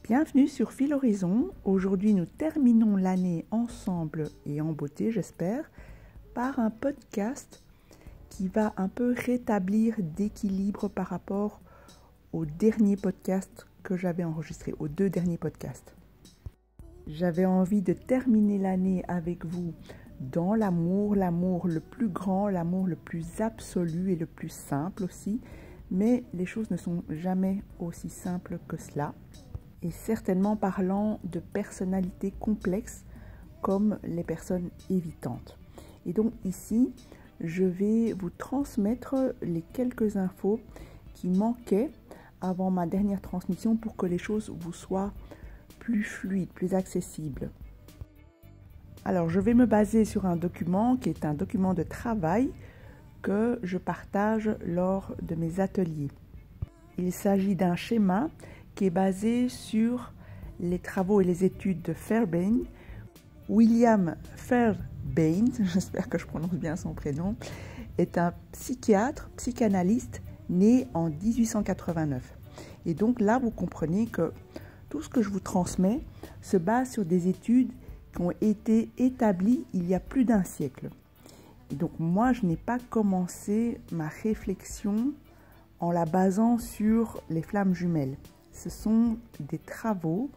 Bienvenue sur Fil Horizon. Aujourd'hui, nous terminons l'année ensemble et en beauté, j'espère, par un podcast qui va un peu rétablir d'équilibre par rapport au dernier podcast que j'avais enregistré, aux 2 derniers podcasts. J'avais envie de terminer l'année avec vous dans l'amour le plus grand, l'amour le plus absolu et le plus simple aussi, mais les choses ne sont jamais aussi simples que cela. Et certainement parlant de personnalités complexes comme les personnes évitantes. Et donc ici, je vais vous transmettre les quelques infos qui manquaient avant ma dernière transmission pour que les choses vous soient plus fluides, plus accessibles. Alors, je vais me baser sur un document qui est un document de travail que je partage lors de mes ateliers. Il s'agit d'un schéma qui est basé sur les travaux et les études de Fairbairn. William Fairbairn, j'espère que je prononce bien son prénom, est un psychiatre, psychanalyste né en 1889. Et donc là, vous comprenez que tout ce que je vous transmets se base sur des études qui ont été établies il y a plus d'1 siècle. Et donc moi, je n'ai pas commencé ma réflexion en la basant sur les flammes jumelles. Ce sont des travaux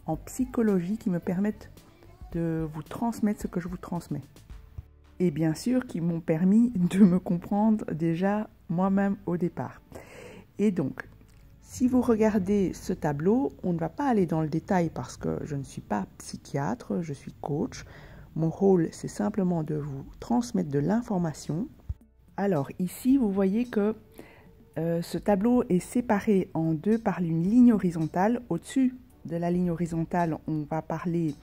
en psychologie qui me permettent de vous transmettre ce que je vous transmets. Et bien sûr, qui m'ont permis de me comprendre déjà moi-même au départ. Et donc, si vous regardez ce tableau, on ne va pas aller dans le détail parce que je ne suis pas psychiatre, je suis coach. Mon rôle, c'est simplement de vous transmettre de l'information. Alors ici, vous voyez que ce tableau est séparé en 2 par une ligne horizontale. Au-dessus de la ligne horizontale, on va parler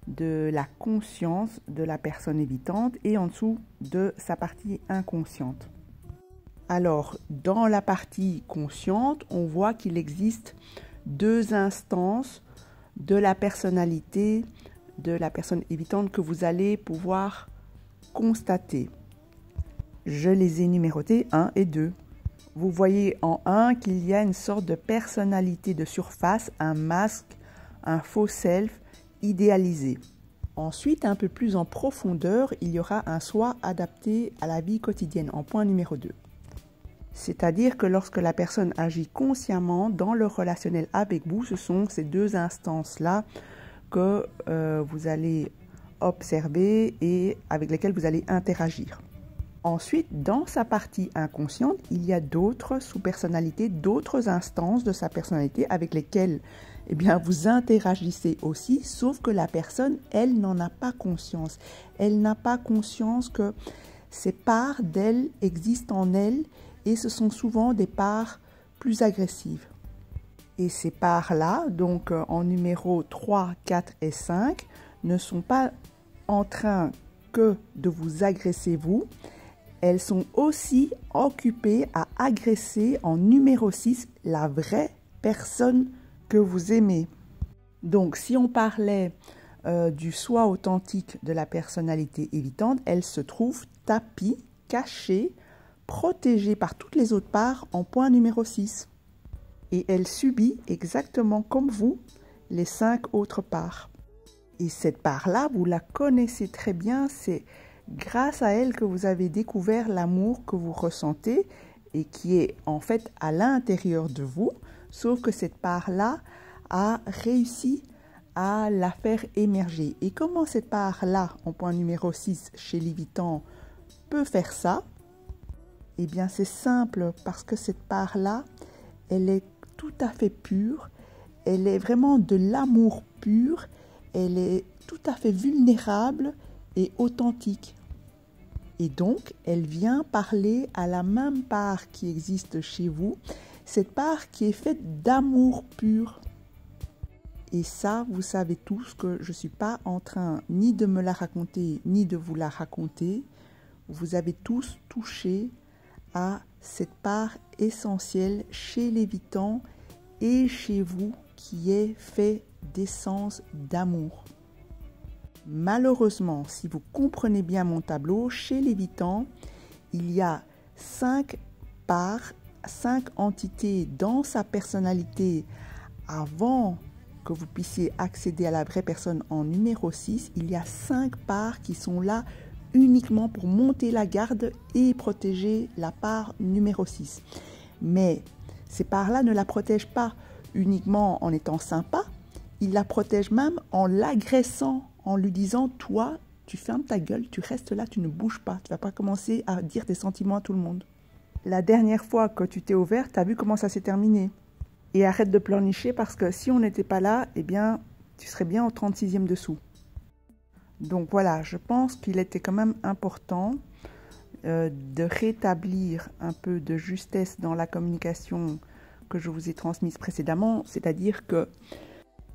de la conscience de la personne évitante et en dessous de sa partie inconsciente. Alors, dans la partie consciente, on voit qu'il existe 2 instances de la personnalité de la personne évitante que vous allez pouvoir constater. Je les ai numérotées 1 et 2. Vous voyez en 1 qu'il y a une sorte de personnalité de surface, un masque, un faux self idéalisé. Ensuite, un peu plus en profondeur, il y aura un soi adapté à la vie quotidienne, en point numéro 2. C'est-à-dire que lorsque la personne agit consciemment dans le relationnel avec vous, ce sont ces 2 instances-là que vous allez observer et avec lesquelles vous allez interagir. Ensuite, dans sa partie inconsciente, il y a d'autres sous-personnalités, d'autres instances de sa personnalité avec lesquelles vous interagissez aussi, sauf que la personne, elle, n'en a pas conscience. Elle n'a pas conscience que ces parts d'elle existent en elle et ce sont souvent des parts plus agressives. Et ces parts-là, donc en numéro 3, 4 et 5, ne sont pas en train que de vous agresser vous. Elles sont aussi occupées à agresser en numéro 6 la vraie personne que vous aimez. Donc, si on parlait du soi authentique de la personnalité évitante, elle se trouve tapie, cachée, protégée par toutes les autres parts en point numéro 6. Et elle subit exactement comme vous les 5 autres parts. Et cette part-là, vous la connaissez très bien, c'est grâce à elle que vous avez découvert l'amour que vous ressentez et qui est en fait à l'intérieur de vous, sauf que cette part-là a réussi à la faire émerger. Et comment cette part-là, en point numéro 6 chez l'évitant, peut faire ça? Eh bien, c'est simple parce que cette part-là, elle est tout à fait pure, elle est vraiment de l'amour pur, elle est tout à fait vulnérable et authentique. Et donc, elle vient parler à la même part qui existe chez vous, cette part qui est faite d'amour pur. Et ça, vous savez tous que je ne suis pas en train ni de me la raconter, ni de vous la raconter. Vous avez tous touché à cette part essentielle chez l'évitant et chez vous qui est fait d'essence d'amour. Malheureusement, si vous comprenez bien mon tableau, chez l'évitant, il y a 5 parts, 5 entités dans sa personnalité avant que vous puissiez accéder à la vraie personne en numéro 6, il y a 5 parts qui sont là uniquement pour monter la garde et protéger la part numéro 6. Mais ces parts-là ne la protègent pas uniquement en étant sympa, ils la protègent même en l'agressant, en lui disant « Toi, tu fermes ta gueule, tu restes là, tu ne bouges pas, tu ne vas pas commencer à dire tes sentiments à tout le monde. » La dernière fois que tu t'es ouvert, tu as vu comment ça s'est terminé. Et arrête de pleurnicher parce que si on n'était pas là, eh bien, tu serais bien au 36e dessous. Donc voilà, je pense qu'il était quand même important de rétablir un peu de justesse dans la communication que je vous ai transmise précédemment. C'est-à-dire que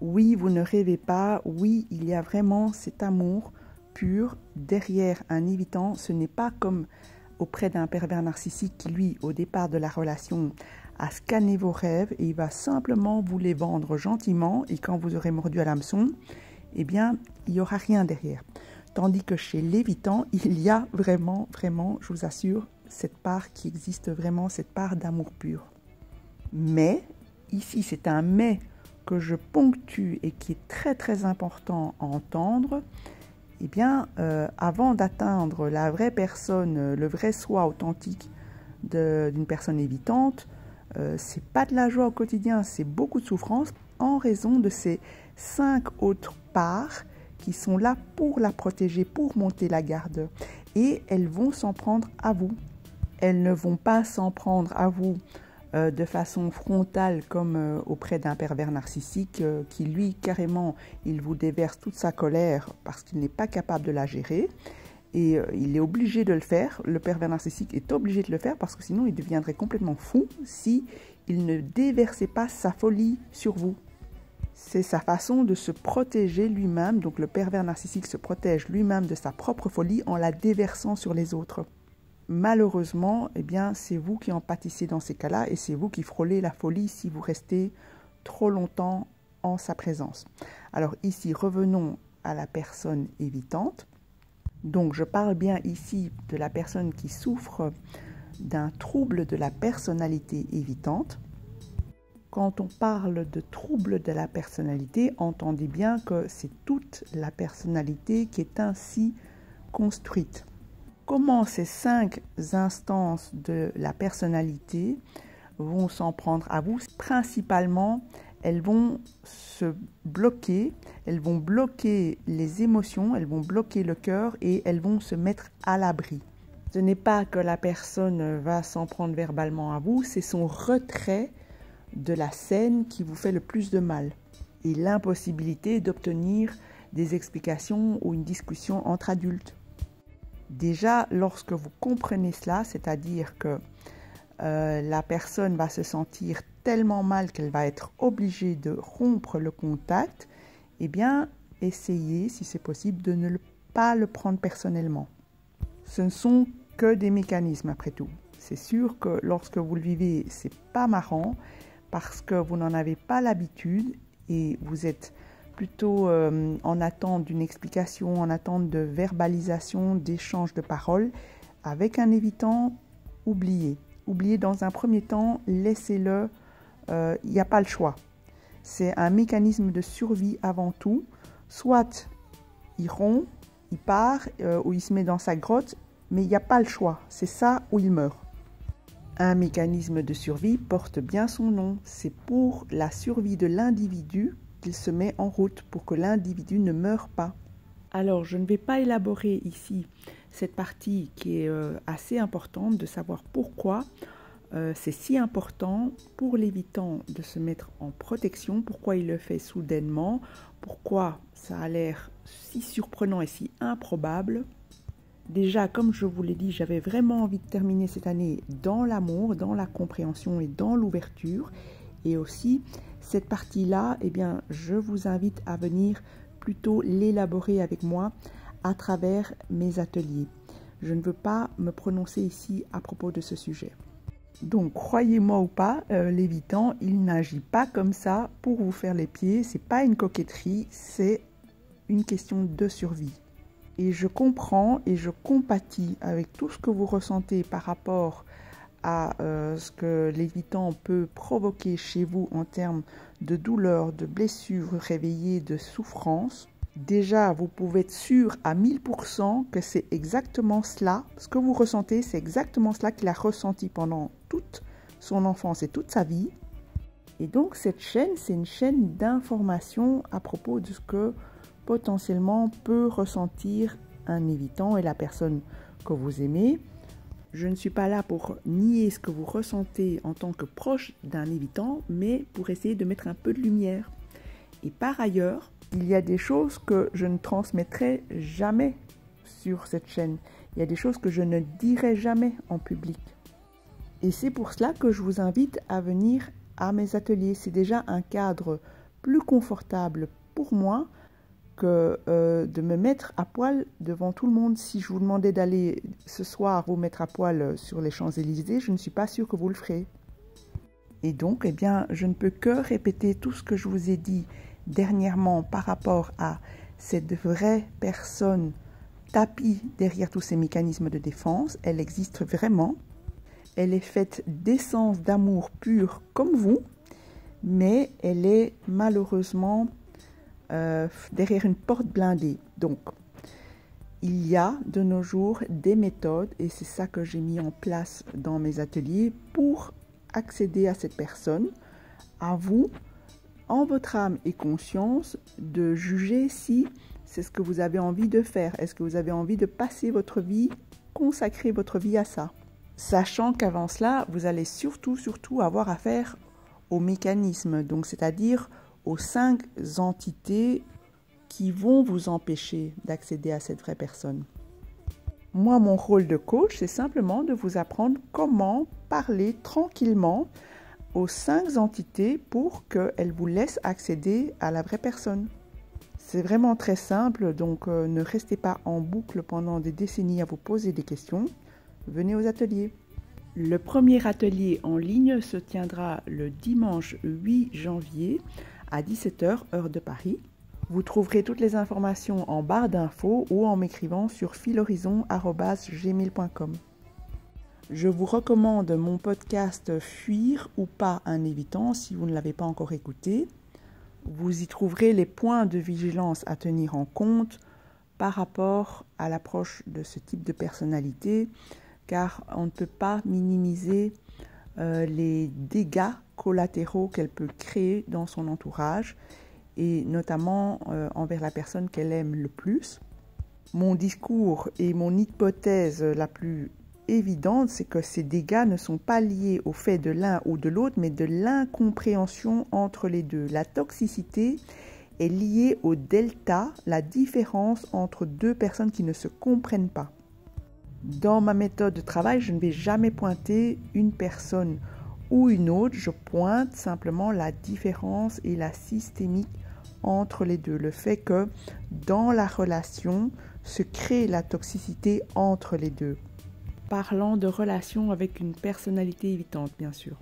oui, vous ne rêvez pas, oui, il y a vraiment cet amour pur derrière un évitant. Ce n'est pas comme auprès d'un pervers narcissique qui, lui, au départ de la relation, a scanné vos rêves et il va simplement vous les vendre gentiment et quand vous aurez mordu à l'hameçon, eh bien, il n'y aura rien derrière. Tandis que chez l'évitant, il y a vraiment, je vous assure, cette part qui existe vraiment, cette part d'amour pur. Mais, ici, c'est un mais que je ponctue et qui est très important à entendre. Eh bien, avant d'atteindre la vraie personne, le vrai soi authentique d'une personne évitante, c'est pas de la joie au quotidien, c'est beaucoup de souffrance en raison de ces 5 autres parts qui sont là pour la protéger, pour monter la garde. Et elles vont s'en prendre à vous. Elles ne vont pas s'en prendre à vous de façon frontale comme auprès d'un pervers narcissique qui lui carrément il vous déverse toute sa colère parce qu'il n'est pas capable de la gérer et il est obligé de le faire. Le pervers narcissique est obligé de le faire parce que sinon il deviendrait complètement fou si il ne déversait pas sa folie sur vous. C'est sa façon de se protéger lui-même. Donc le pervers narcissique se protège lui-même de sa propre folie en la déversant sur les autres. Malheureusement, eh bien, c'est vous qui en pâtissez dans ces cas-là et c'est vous qui frôlez la folie si vous restez trop longtemps en sa présence. Alors ici, revenons à la personne évitante. Donc, je parle bien ici de la personne qui souffre d'un trouble de la personnalité évitante. Quand on parle de trouble de la personnalité, entendez bien que c'est toute la personnalité qui est ainsi construite. Comment ces 5 instances de la personnalité vont s'en prendre à vous? Principalement, elles vont se bloquer, elles vont bloquer les émotions, elles vont bloquer le cœur et elles vont se mettre à l'abri. Ce n'est pas que la personne va s'en prendre verbalement à vous, c'est son retrait de la scène qui vous fait le plus de mal et l'impossibilité d'obtenir des explications ou une discussion entre adultes. Déjà, lorsque vous comprenez cela, c'est-à-dire que la personne va se sentir tellement mal qu'elle va être obligée de rompre le contact, eh bien, essayez, si c'est possible, de ne pas le prendre personnellement. Ce ne sont que des mécanismes, après tout. C'est sûr que lorsque vous le vivez, c'est pas marrant parce que vous n'en avez pas l'habitude et vous êtes plutôt en attente d'une explication, en attente de verbalisation, d'échange de paroles. Avec un évitant, oubliez. Oubliez dans un premier temps, laissez-le, il n'y a pas le choix. C'est un mécanisme de survie avant tout. Soit il rompt, il part ou il se met dans sa grotte, mais il n'y a pas le choix. C'est ça ou il meurt. Un mécanisme de survie porte bien son nom. C'est pour la survie de l'individu qu'il se met en route pour que l'individu ne meure pas. Alors, je ne vais pas élaborer ici cette partie qui est assez importante de savoir pourquoi c'est si important pour l'évitant de se mettre en protection, pourquoi il le fait soudainement, pourquoi ça a l'air si surprenant et si improbable. Déjà, comme je vous l'ai dit, j'avais vraiment envie de terminer cette année dans l'amour, dans la compréhension et dans l'ouverture. Et aussi, cette partie-là, eh bien, je vous invite à venir plutôt l'élaborer avec moi à travers mes ateliers. Je ne veux pas me prononcer ici à propos de ce sujet. Donc, croyez-moi ou pas, l'évitant, il n'agit pas comme ça pour vous faire les pieds. C'est pas une coquetterie, c'est une question de survie. Et je comprends et je compatis avec tout ce que vous ressentez par rapport à ce que l'évitant peut provoquer chez vous en termes de douleur, de blessures réveillées, de souffrance, déjà vous pouvez être sûr à 1000% que c'est exactement cela, ce que vous ressentez, c'est exactement cela qu'il a ressenti pendant toute son enfance et toute sa vie. Et donc cette chaîne, c'est une chaîne d'informations à propos de ce que potentiellement peut ressentir un évitant et la personne que vous aimez. Je ne suis pas là pour nier ce que vous ressentez en tant que proche d'un évitant, mais pour essayer de mettre un peu de lumière. Et par ailleurs, il y a des choses que je ne transmettrai jamais sur cette chaîne. Il y a des choses que je ne dirai jamais en public. Et c'est pour cela que je vous invite à venir à mes ateliers. C'est déjà un cadre plus confortable pour moi que de me mettre à poil devant tout le monde. Si je vous demandais d'aller ce soir vous mettre à poil sur les Champs-Élysées, je ne suis pas sûre que vous le ferez. Et donc, eh bien, je ne peux que répéter tout ce que je vous ai dit dernièrement par rapport à cette vraie personne tapie derrière tous ces mécanismes de défense. Elle existe vraiment. Elle est faite d'essence d'amour pur comme vous, mais elle est malheureusement derrière une porte blindée. Donc, il y a de nos jours des méthodes, et c'est ça que j'ai mis en place dans mes ateliers pour accéder à cette personne. À vous, en votre âme et conscience, de juger si c'est ce que vous avez envie de faire. Est-ce que vous avez envie de passer votre vie, consacrer votre vie à ça? Sachant qu'avant cela, vous allez surtout avoir affaire au mécanisme, donc c'est-à-dire aux 5 entités qui vont vous empêcher d'accéder à cette vraie personne. Moi, mon rôle de coach, c'est simplement de vous apprendre comment parler tranquillement aux 5 entités pour qu'elles vous laissent accéder à la vraie personne. C'est vraiment très simple, donc ne restez pas en boucle pendant des décennies à vous poser des questions. Venez aux ateliers. Le premier atelier en ligne se tiendra le dimanche 8 janvier à 17h, heure de Paris. Vous trouverez toutes les informations en barre d'infos ou en m'écrivant sur filhorizon@gmail.com. Je vous recommande mon podcast « Fuir ou pas un évitant » si vous ne l'avez pas encore écouté. Vous y trouverez les points de vigilance à tenir en compte par rapport à l'approche de ce type de personnalité, car on ne peut pas minimiser les dégâts collatéraux qu'elle peut créer dans son entourage, et notamment envers la personne qu'elle aime le plus. Mon discours et mon hypothèse la plus évidente, c'est que ces dégâts ne sont pas liés au fait de l'un ou de l'autre, mais de l'incompréhension entre les deux. La toxicité est liée au delta, la différence entre deux personnes qui ne se comprennent pas. Dans ma méthode de travail, je ne vais jamais pointer une personne ou une autre, je pointe simplement la différence et la systémique entre les deux. Le fait que dans la relation se crée la toxicité entre les deux. Parlant de relation avec une personnalité évitante, bien sûr.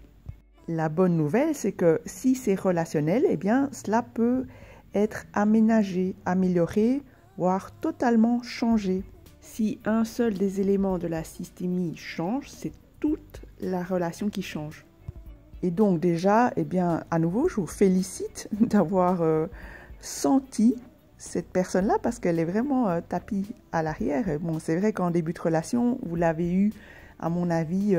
La bonne nouvelle, c'est que si c'est relationnel, eh bien, cela peut être aménagé, amélioré, voire totalement changé. Si un seul des éléments de la systémie change, c'est toute la relation qui change. Et donc déjà, eh bien, à nouveau, je vous félicite d'avoir senti cette personne-là parce qu'elle est vraiment tapie à l'arrière. Bon, c'est vrai qu'en début de relation, vous l'avez eu, à mon avis,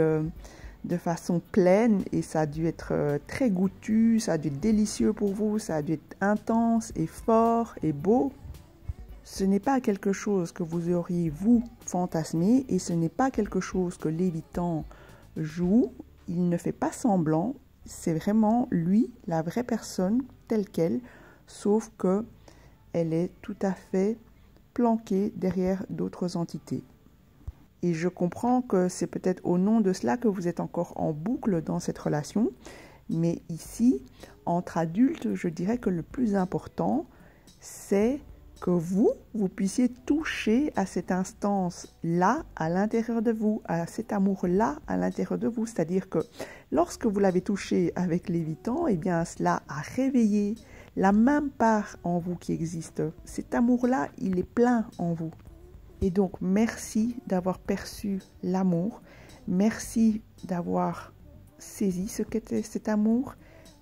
de façon pleine et ça a dû être très goûtu, ça a dû être délicieux pour vous, ça a dû être intense et fort et beau. Ce n'est pas quelque chose que vous auriez, vous, fantasmé et ce n'est pas quelque chose que l'évitant joue. Il ne fait pas semblant, c'est vraiment lui, la vraie personne, telle qu'elle, sauf que elle est tout à fait planquée derrière d'autres entités. Et je comprends que c'est peut-être au nom de cela que vous êtes encore en boucle dans cette relation, mais ici, entre adultes, je dirais que le plus important, c'est que vous puissiez toucher à cette instance-là à l'intérieur de vous, à cet amour-là à l'intérieur de vous. C'est-à-dire que lorsque vous l'avez touché avec l'évitant, eh bien cela a réveillé la même part en vous qui existe. Cet amour-là, il est plein en vous. Et donc, merci d'avoir perçu l'amour. Merci d'avoir saisi ce qu'était cet amour.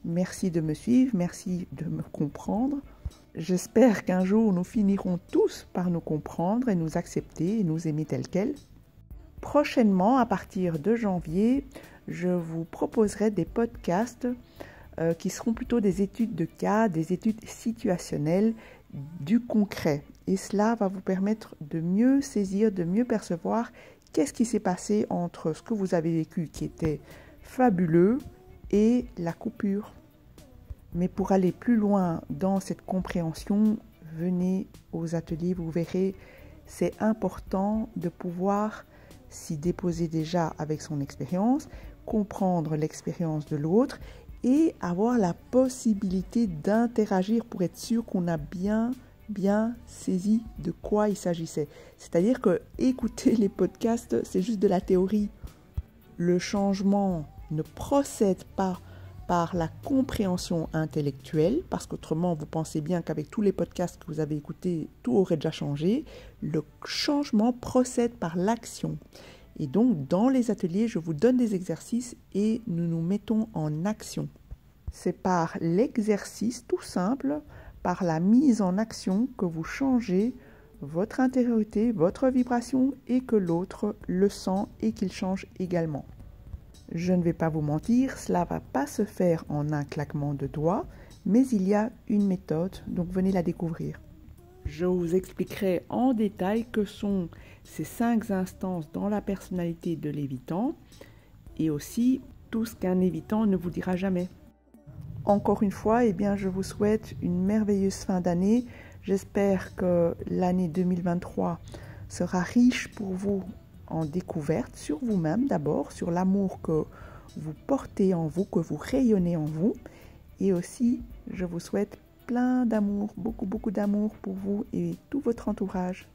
Merci de me suivre, merci de me comprendre. J'espère qu'un jour nous finirons tous par nous comprendre et nous accepter et nous aimer tels quels. Prochainement, à partir de janvier, je vous proposerai des podcasts qui seront plutôt des études de cas, des études situationnelles, du concret. Et cela va vous permettre de mieux saisir, de mieux percevoir qu'est-ce qui s'est passé entre ce que vous avez vécu qui était fabuleux et la coupure. Mais pour aller plus loin dans cette compréhension, venez aux ateliers, vous verrez, c'est important de pouvoir s'y déposer déjà avec son expérience, comprendre l'expérience de l'autre et avoir la possibilité d'interagir pour être sûr qu'on a bien saisi de quoi il s'agissait. C'est-à-dire que écouter les podcasts, c'est juste de la théorie. Le changement ne procède pas par la compréhension intellectuelle, parce qu'autrement, vous pensez bien qu'avec tous les podcasts que vous avez écoutés, tout aurait déjà changé. Le changement procède par l'action. Et donc, dans les ateliers, je vous donne des exercices et nous nous mettons en action. C'est par l'exercice tout simple, par la mise en action que vous changez votre intériorité, votre vibration et que l'autre le sent et qu'il change également. Je ne vais pas vous mentir, cela ne va pas se faire en un claquement de doigts, mais il y a une méthode, donc venez la découvrir. Je vous expliquerai en détail que sont ces 5 instances dans la personnalité de l'évitant et aussi tout ce qu'un évitant ne vous dira jamais. Encore une fois, je vous souhaite une merveilleuse fin d'année. J'espère que l'année 2023 sera riche pour vous en découverte sur vous-même d'abord, sur l'amour que vous portez en vous, que vous rayonnez en vous. Et aussi, je vous souhaite plein d'amour, beaucoup d'amour pour vous et tout votre entourage.